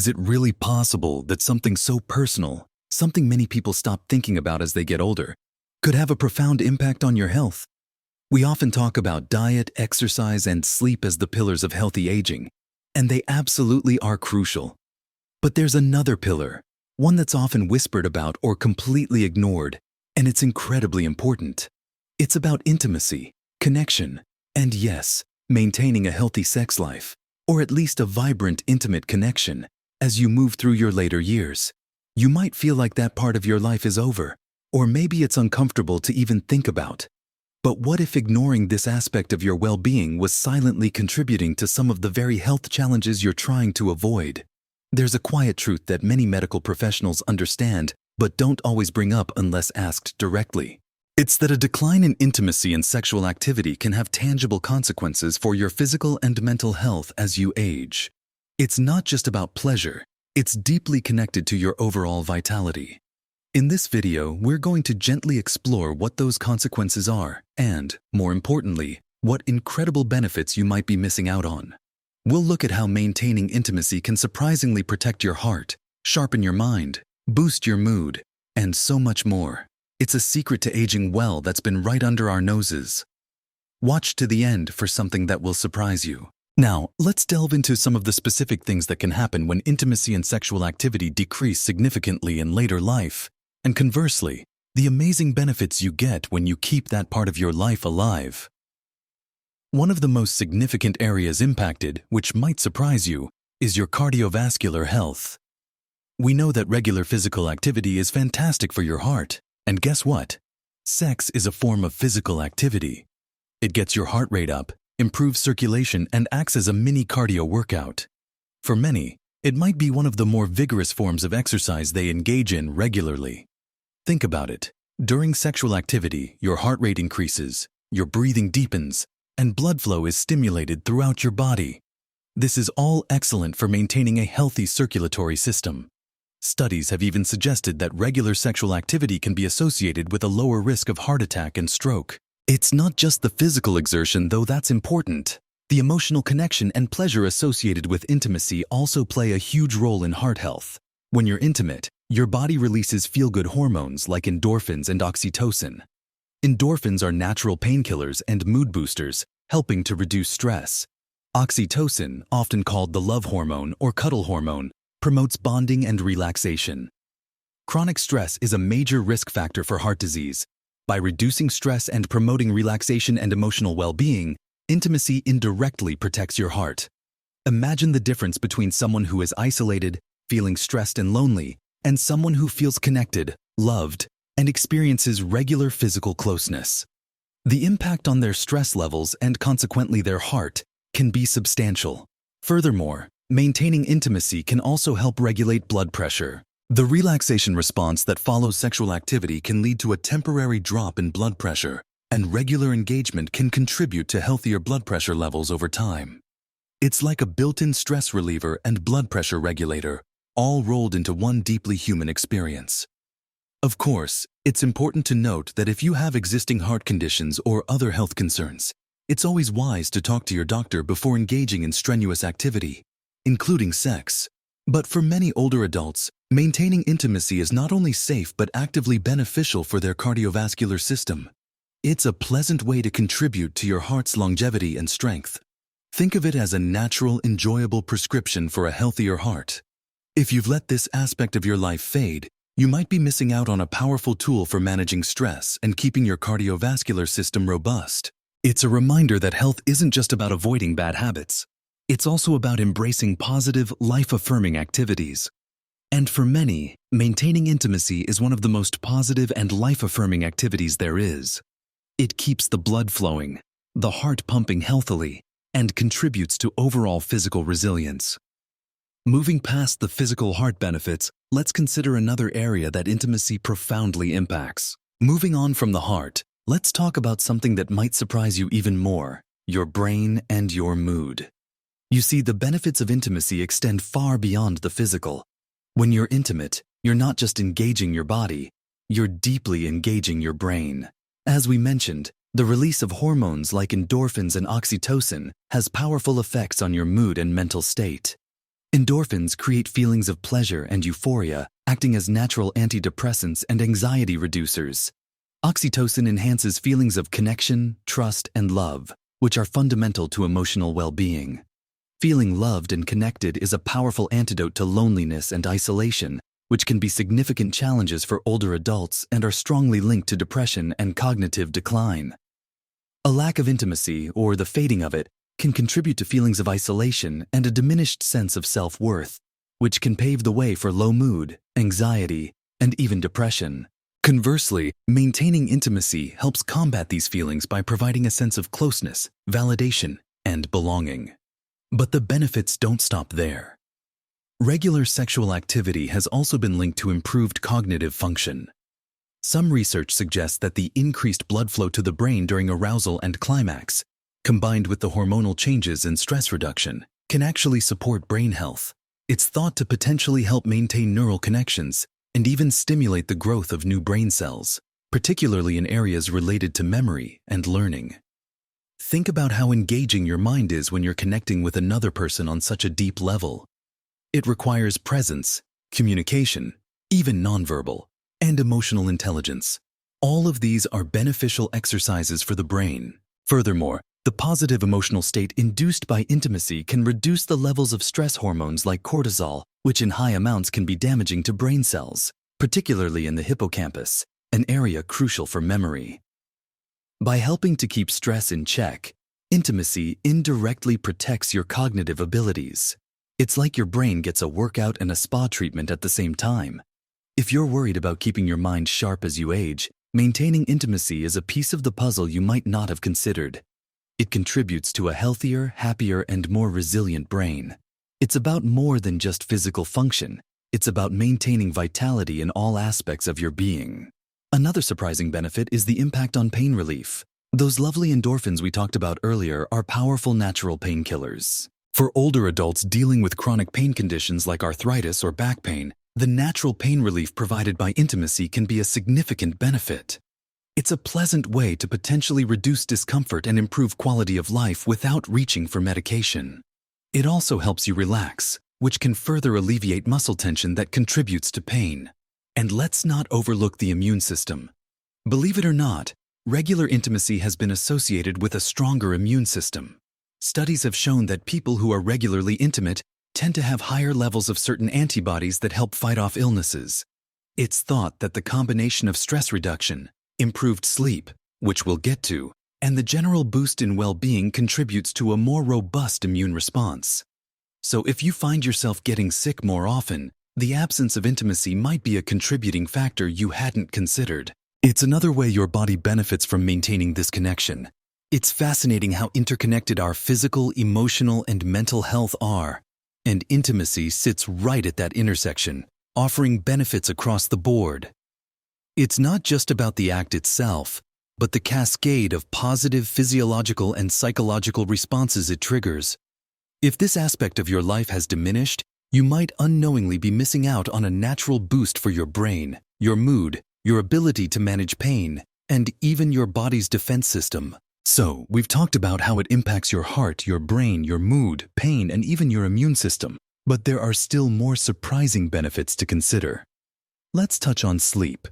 Is it really possible that something so personal, something many people stop thinking about as they get older, could have a profound impact on your health? We often talk about diet, exercise, and sleep as the pillars of healthy aging, and they absolutely are crucial. But there's another pillar, one that's often whispered about or completely ignored, and it's incredibly important. It's about intimacy, connection, and yes, maintaining a healthy sex life, or at least a vibrant, intimate connection. As you move through your later years, you might feel like that part of your life is over, or maybe it's uncomfortable to even think about. But what if ignoring this aspect of your well-being was silently contributing to some of the very health challenges you're trying to avoid? There's a quiet truth that many medical professionals understand, but don't always bring up unless asked directly. It's that a decline in intimacy and sexual activity can have tangible consequences for your physical and mental health as you age. It's not just about pleasure, it's deeply connected to your overall vitality. In this video, we're going to gently explore what those consequences are and, more importantly, what incredible benefits you might be missing out on. We'll look at how maintaining intimacy can surprisingly protect your heart, sharpen your mind, boost your mood, and so much more. It's a secret to aging well that's been right under our noses. Watch to the end for something that will surprise you. Now, let's delve into some of the specific things that can happen when intimacy and sexual activity decrease significantly in later life. And conversely, the amazing benefits you get when you keep that part of your life alive. One of the most significant areas impacted, which might surprise you, is your cardiovascular health. We know that regular physical activity is fantastic for your heart, and guess what? Sex is a form of physical activity. It gets your heart rate up, improves circulation, and acts as a mini cardio workout. For many, it might be one of the more vigorous forms of exercise they engage in regularly. Think about it. During sexual activity, your heart rate increases, your breathing deepens, and blood flow is stimulated throughout your body. This is all excellent for maintaining a healthy circulatory system. Studies have even suggested that regular sexual activity can be associated with a lower risk of heart attack and stroke. It's not just the physical exertion, though that's important. The emotional connection and pleasure associated with intimacy also play a huge role in heart health. When you're intimate, your body releases feel-good hormones like endorphins and oxytocin. Endorphins are natural painkillers and mood boosters, helping to reduce stress. Oxytocin, often called the love hormone or cuddle hormone, promotes bonding and relaxation. Chronic stress is a major risk factor for heart disease. By reducing stress and promoting relaxation and emotional well-being, intimacy indirectly protects your heart. Imagine the difference between someone who is isolated, feeling stressed and lonely, and someone who feels connected, loved, and experiences regular physical closeness. The impact on their stress levels and consequently their heart can be substantial. Furthermore, maintaining intimacy can also help regulate blood pressure. The relaxation response that follows sexual activity can lead to a temporary drop in blood pressure, and regular engagement can contribute to healthier blood pressure levels over time. It's like a built-in stress reliever and blood pressure regulator, all rolled into one deeply human experience. Of course, it's important to note that if you have existing heart conditions or other health concerns, it's always wise to talk to your doctor before engaging in strenuous activity, including sex. But for many older adults, maintaining intimacy is not only safe but actively beneficial for their cardiovascular system. It's a pleasant way to contribute to your heart's longevity and strength. Think of it as a natural, enjoyable prescription for a healthier heart. If you've let this aspect of your life fade, you might be missing out on a powerful tool for managing stress and keeping your cardiovascular system robust. It's a reminder that health isn't just about avoiding bad habits. It's also about embracing positive, life-affirming activities. And for many, maintaining intimacy is one of the most positive and life-affirming activities there is. It keeps the blood flowing, the heart pumping healthily, and contributes to overall physical resilience. Moving past the physical heart benefits, let's consider another area that intimacy profoundly impacts. Moving on from the heart, let's talk about something that might surprise you even more: your brain and your mood. You see, the benefits of intimacy extend far beyond the physical. When you're intimate, you're not just engaging your body, you're deeply engaging your brain. As we mentioned, the release of hormones like endorphins and oxytocin has powerful effects on your mood and mental state. Endorphins create feelings of pleasure and euphoria, acting as natural antidepressants and anxiety reducers. Oxytocin enhances feelings of connection, trust, and love, which are fundamental to emotional well-being. Feeling loved and connected is a powerful antidote to loneliness and isolation, which can be significant challenges for older adults and are strongly linked to depression and cognitive decline. A lack of intimacy, or the fading of it, can contribute to feelings of isolation and a diminished sense of self-worth, which can pave the way for low mood, anxiety, and even depression. Conversely, maintaining intimacy helps combat these feelings by providing a sense of closeness, validation, and belonging. But the benefits don't stop there. Regular sexual activity has also been linked to improved cognitive function. Some research suggests that the increased blood flow to the brain during arousal and climax, combined with the hormonal changes and stress reduction, can actually support brain health. It's thought to potentially help maintain neural connections and even stimulate the growth of new brain cells, particularly in areas related to memory and learning. Think about how engaging your mind is when you're connecting with another person on such a deep level. It requires presence, communication, even nonverbal, and emotional intelligence. All of these are beneficial exercises for the brain. Furthermore, the positive emotional state induced by intimacy can reduce the levels of stress hormones like cortisol, which in high amounts can be damaging to brain cells, particularly in the hippocampus, an area crucial for memory. By helping to keep stress in check, intimacy indirectly protects your cognitive abilities. It's like your brain gets a workout and a spa treatment at the same time. If you're worried about keeping your mind sharp as you age, maintaining intimacy is a piece of the puzzle you might not have considered. It contributes to a healthier, happier, and more resilient brain. It's about more than just physical function. It's about maintaining vitality in all aspects of your being. Another surprising benefit is the impact on pain relief. Those lovely endorphins we talked about earlier are powerful natural painkillers. For older adults dealing with chronic pain conditions like arthritis or back pain, the natural pain relief provided by intimacy can be a significant benefit. It's a pleasant way to potentially reduce discomfort and improve quality of life without reaching for medication. It also helps you relax, which can further alleviate muscle tension that contributes to pain. And let's not overlook the immune system. Believe it or not, regular intimacy has been associated with a stronger immune system. Studies have shown that people who are regularly intimate tend to have higher levels of certain antibodies that help fight off illnesses. It's thought that the combination of stress reduction, improved sleep, which we'll get to, and the general boost in well-being contributes to a more robust immune response. So if you find yourself getting sick more often, the absence of intimacy might be a contributing factor you hadn't considered. It's another way your body benefits from maintaining this connection. It's fascinating how interconnected our physical, emotional, and mental health are. And intimacy sits right at that intersection, offering benefits across the board. It's not just about the act itself, but the cascade of positive physiological and psychological responses it triggers. If this aspect of your life has diminished, you might unknowingly be missing out on a natural boost for your brain, your mood, your ability to manage pain, and even your body's defense system. So, we've talked about how it impacts your heart, your brain, your mood, pain, and even your immune system. But there are still more surprising benefits to consider. Let's touch on sleep.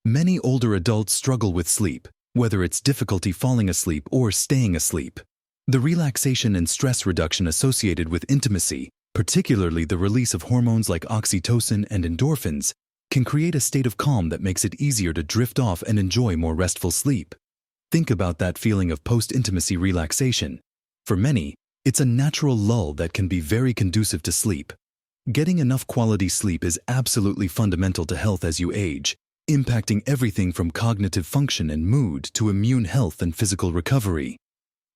Many older adults struggle with sleep, whether it's difficulty falling asleep or staying asleep. The relaxation and stress reduction associated with intimacy, particularly the release of hormones like oxytocin and endorphins, can create a state of calm that makes it easier to drift off and enjoy more restful sleep. Think about that feeling of post-intimacy relaxation. For many, it's a natural lull that can be very conducive to sleep. Getting enough quality sleep is absolutely fundamental to health as you age, impacting everything from cognitive function and mood to immune health and physical recovery.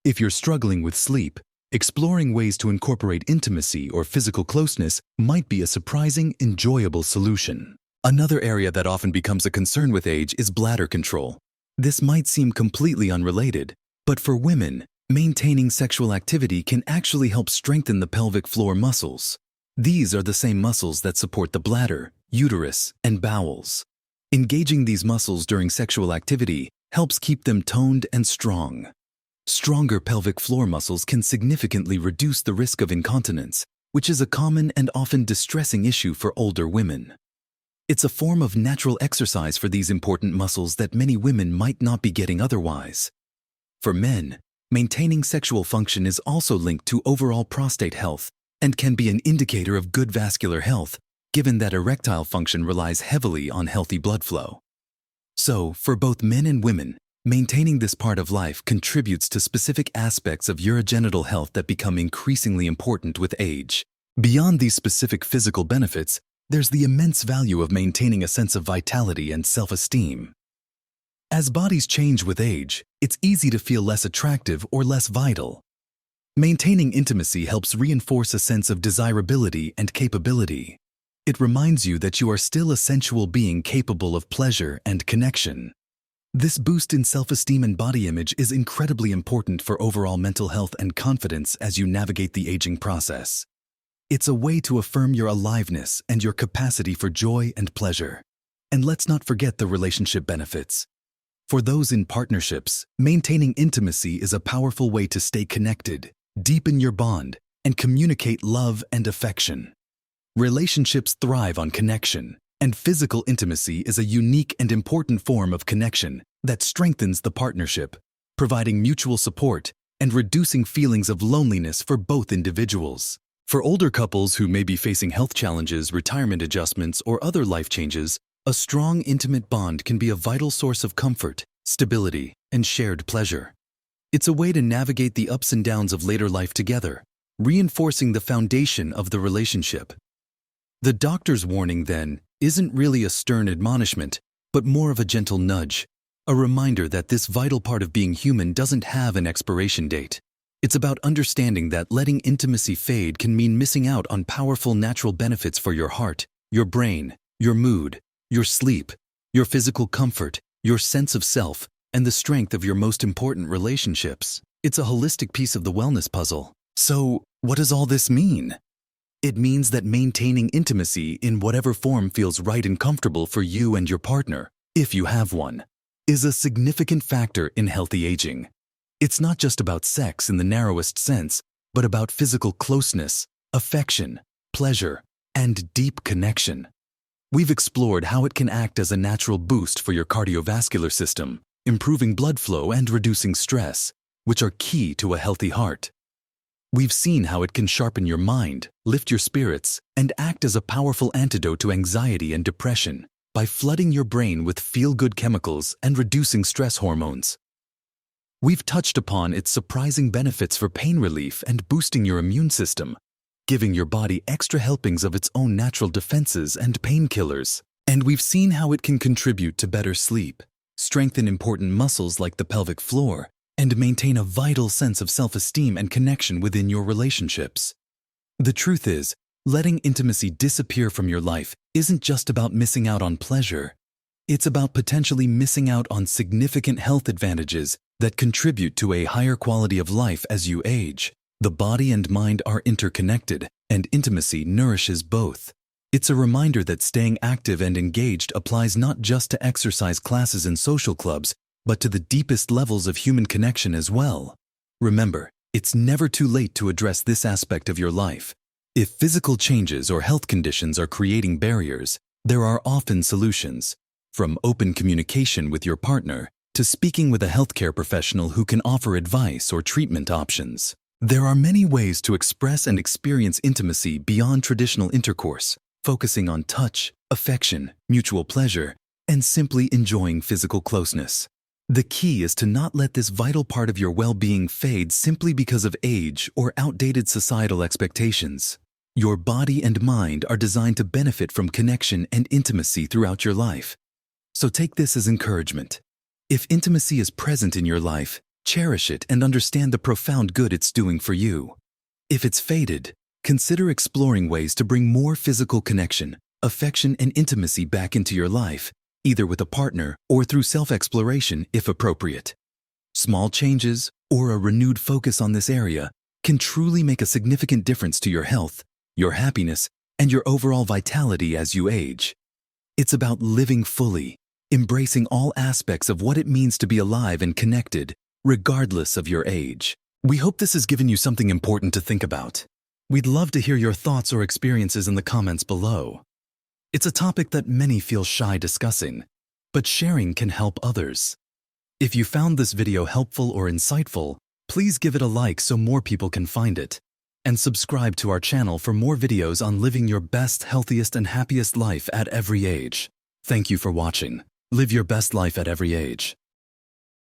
If you're struggling with sleep, exploring ways to incorporate intimacy or physical closeness might be a surprising, enjoyable solution. Another area that often becomes a concern with age is bladder control. This might seem completely unrelated, but for women, maintaining sexual activity can actually help strengthen the pelvic floor muscles. These are the same muscles that support the bladder, uterus, and bowels. Engaging these muscles during sexual activity helps keep them toned and strong. Stronger pelvic floor muscles can significantly reduce the risk of incontinence, which is a common and often distressing issue for older women. It's a form of natural exercise for these important muscles that many women might not be getting otherwise. For men, maintaining sexual function is also linked to overall prostate health and can be an indicator of good vascular health, given that erectile function relies heavily on healthy blood flow. So, for both men and women, maintaining this part of life contributes to specific aspects of urogenital health that become increasingly important with age. Beyond these specific physical benefits, there's the immense value of maintaining a sense of vitality and self-esteem. As bodies change with age, it's easy to feel less attractive or less vital. Maintaining intimacy helps reinforce a sense of desirability and capability. It reminds you that you are still a sensual being capable of pleasure and connection. This boost in self-esteem and body image is incredibly important for overall mental health and confidence as you navigate the aging process. It's a way to affirm your aliveness and your capacity for joy and pleasure. And let's not forget the relationship benefits. For those in partnerships, maintaining intimacy is a powerful way to stay connected, deepen your bond, and communicate love and affection. Relationships thrive on connection, and physical intimacy is a unique and important form of connection that strengthens the partnership, providing mutual support and reducing feelings of loneliness for both individuals. For older couples who may be facing health challenges, retirement adjustments, or other life changes, a strong, intimate bond can be a vital source of comfort, stability, and shared pleasure. It's a way to navigate the ups and downs of later life together, reinforcing the foundation of the relationship. The doctor's warning, then, isn't really a stern admonishment, but more of a gentle nudge, a reminder that this vital part of being human doesn't have an expiration date. It's about understanding that letting intimacy fade can mean missing out on powerful natural benefits for your heart, your brain, your mood, your sleep, your physical comfort, your sense of self, and the strength of your most important relationships. It's a holistic piece of the wellness puzzle. So, what does all this mean? It means that maintaining intimacy in whatever form feels right and comfortable for you and your partner, if you have one, is a significant factor in healthy aging. It's not just about sex in the narrowest sense, but about physical closeness, affection, pleasure, and deep connection. We've explored how it can act as a natural boost for your cardiovascular system, improving blood flow and reducing stress, which are key to a healthy heart. We've seen how it can sharpen your mind, lift your spirits, and act as a powerful antidote to anxiety and depression by flooding your brain with feel-good chemicals and reducing stress hormones. We've touched upon its surprising benefits for pain relief and boosting your immune system, giving your body extra helpings of its own natural defenses and painkillers. And we've seen how it can contribute to better sleep, strengthen important muscles like the pelvic floor, and maintain a vital sense of self-esteem and connection within your relationships. The truth is, letting intimacy disappear from your life isn't just about missing out on pleasure. It's about potentially missing out on significant health advantages that contribute to a higher quality of life as you age. The body and mind are interconnected, and intimacy nourishes both. It's a reminder that staying active and engaged applies not just to exercise classes and social clubs, but to the deepest levels of human connection as well. Remember, it's never too late to address this aspect of your life. If physical changes or health conditions are creating barriers, there are often solutions. From open communication with your partner to speaking with a healthcare professional who can offer advice or treatment options. There are many ways to express and experience intimacy beyond traditional intercourse, focusing on touch, affection, mutual pleasure, and simply enjoying physical closeness. The key is to not let this vital part of your well-being fade simply because of age or outdated societal expectations. Your body and mind are designed to benefit from connection and intimacy throughout your life. So take this as encouragement. If intimacy is present in your life, cherish it and understand the profound good it's doing for you. If it's faded, consider exploring ways to bring more physical connection, affection, and intimacy back into your life, either with a partner or through self-exploration if appropriate. Small changes or a renewed focus on this area can truly make a significant difference to your health, your happiness, and your overall vitality as you age. It's about living fully, embracing all aspects of what it means to be alive and connected, regardless of your age. We hope this has given you something important to think about. We'd love to hear your thoughts or experiences in the comments below. It's a topic that many feel shy discussing, but sharing can help others. If you found this video helpful or insightful, please give it a like so more people can find it. And subscribe to our channel for more videos on living your best, healthiest, and happiest life at every age. Thank you for watching. Live your best life at every age.